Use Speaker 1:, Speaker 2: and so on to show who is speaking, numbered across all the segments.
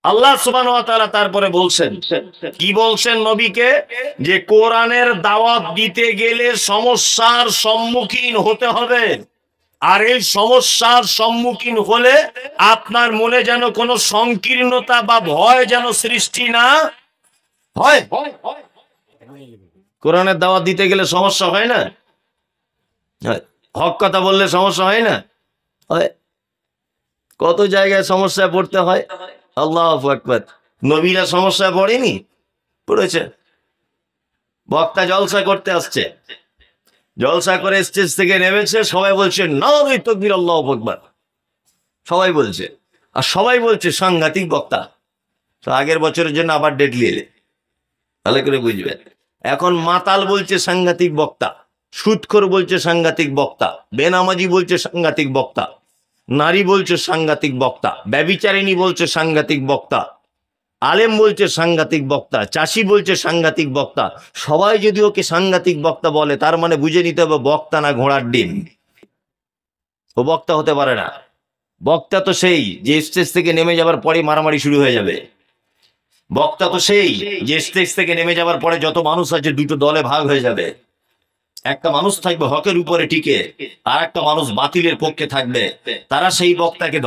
Speaker 1: আল্লাহ সুবহানাহু ওয়া তাআলা তারপরে বলছেন, কি বলছেন নবীকে, যে কোরআনের দাওয়াত দিতে গেলে সমস্যার সম্মুখীন হতে হবে। আর এই সমস্যার সম্মুখীন হলে আপনার মনে যেন কোনো সংকীর্ণতা বা ভয় যেন সৃষ্টি না হয়। কোরআনের দাওয়াত দিতে গেলে সমস্যা হয় না? হক কথা বললে সমস্যা হয় না? হয়। কত জায়গায় সমস্যায় পড়তে হয়। আল্লাহু আকবার। নবীরা সমস্যায় পড়েনি? পড়েছে। বক্তা জলসা করতে আসছে, জলসা করে স্টেজ থেকে নেমেছে, সবাই বলছে নারে তাকবীর, আল্লাহু আকবার, সবাই বলছে। আর সবাই বলছে সাংঘাতিক বক্তা। তো আগের বছরের জন্য আবার ডেট নিয়ে এলে, ভালো করে বুঝবেন। এখন মাতাল বলছে সাংঘাতিক বক্তা, সুদখোর বলছে সাংঘাতিক বক্তা, বেনামাজি বলছে সাংঘাতিক বক্তা, নারী বলছে সাংঘাতিক বক্তা, ব্যভিচারিণী বলছে সাংঘাতিক বক্তা, আলেম বলছে সাংঘাতিক বক্তা, চাষি বলছে সাংঘাতিক বক্তা। সবাই যদি ওকে সাংঘাতিক বক্তা বলে, তার মানে বুঝে নিতে হবে বক্তা না ঘোড়ার ডিম। ও বক্তা হতে পারে না। বক্তা তো সেই যে স্টেজ থেকে নেমে যাবার পরে মারামারি শুরু হয়ে যাবে। বক্তা তো সেই যে স্টেজ থেকে নেমে যাবার পরে যত মানুষ আছে দুটো দলে ভাগ হয়ে যাবে। একটা মানুষ থাকবে হকের উপরে টিকে, আর একটা মানুষ বাতিলের পক্ষে থাকবে। তারা সেই বক্তাকে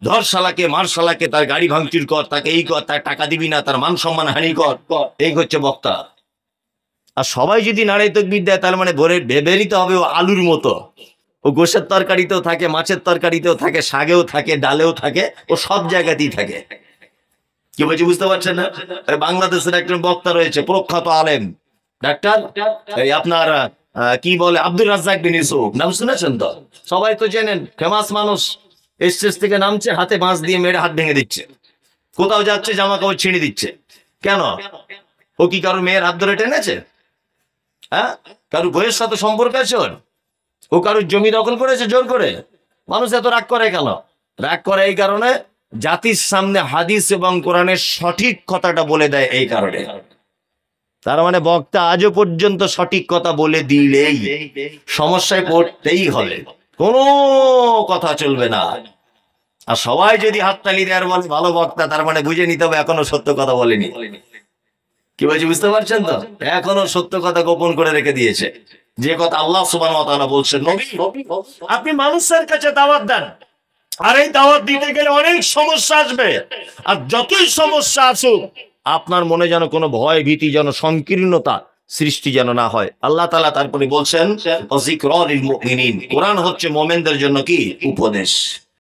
Speaker 1: ধর শালাকে, মার শালাকে, তার গাড়ি ভাঙচুর কর, তাকে এই কর, তার টাকা দিবি না, তার মান সম্মান হানি কর, এই হচ্ছে বক্তা। আর সবাই যদি নাড়াই তাকবীর দেয়, তার মানে ভেবে নিতে হবে ও আলুর মতো। ও গোশের তরকারিতেও থাকে, মাছের তরকারিতেও থাকে, শাকেও থাকে, ডালেও থাকে, ও সব জায়গাতেই থাকে। কি বলছি বুঝতে পারছেন না? বাংলাদেশের একজন বক্তা রয়েছে, প্রখ্যাত আলেম, ডাক্তার আপনার কি বলে, আব্দুর রাজ্জাক বিন ইউসুফ, নাম শুনেছেন তো? সবাই তো জানেন, ফেমাস মানুষ। স্টেজ থেকে নামছে, হাতে বাঁশ দিয়ে মেরে হাত ভেঙে দিচ্ছে, কোথাও যাচ্ছে জামা কাপড় ছিঁড়ে দিচ্ছে। কেন? ও কি কারো মেয়ের হাত ধরে টেনেছে? হ্যাঁ, কারো বইয়ের সাথে সম্পর্ক আছে ওর? ও কারোর জমি দখল করেছে জোর করে? মানুষ এত রাগ করে কেন? রাগ করে এই কারণে, জাতির সামনে হাদিস এবং কোরআনের সঠিক কথাটা বলে দেয় এই কারণে। তার মানে বক্তা আজও পর্যন্ত সঠিক কথা বলে দিলেই সমস্যায় পড়তেই হবে, কোনো কথা চলবে না। আর সবাই যদি হাততালি দেওয়ার বলে ভালো বক্তা, তার মানে বুঝে নিতে হবে এখনো সত্য কথা বলেনি। কি বলছি বুঝতে পারছেন তো? এখনো সত্য কথা গোপন করে রেখে দিয়েছে। যে কথা আল্লাহ সুবহানাহু ওয়া তাআলা বলছেন, নবী আপনি মানুষের কাছে দাওয়াত দেন, আর এই দাওয়াত দিতে গেলে অনেক সমস্যা আসবে। আর যতই সমস্যা আসুক, আপনার মনে যেন কোনো ভয় ভীতি, যেন সংকীর্ণতা সৃষ্টি যেন না হয়। আল্লাহ তাআলা তারপরে বলছেন, যিকরা লিল মুমিনিন, কোরআন হচ্ছে মুমিনদের জন্য কি উপদেশ।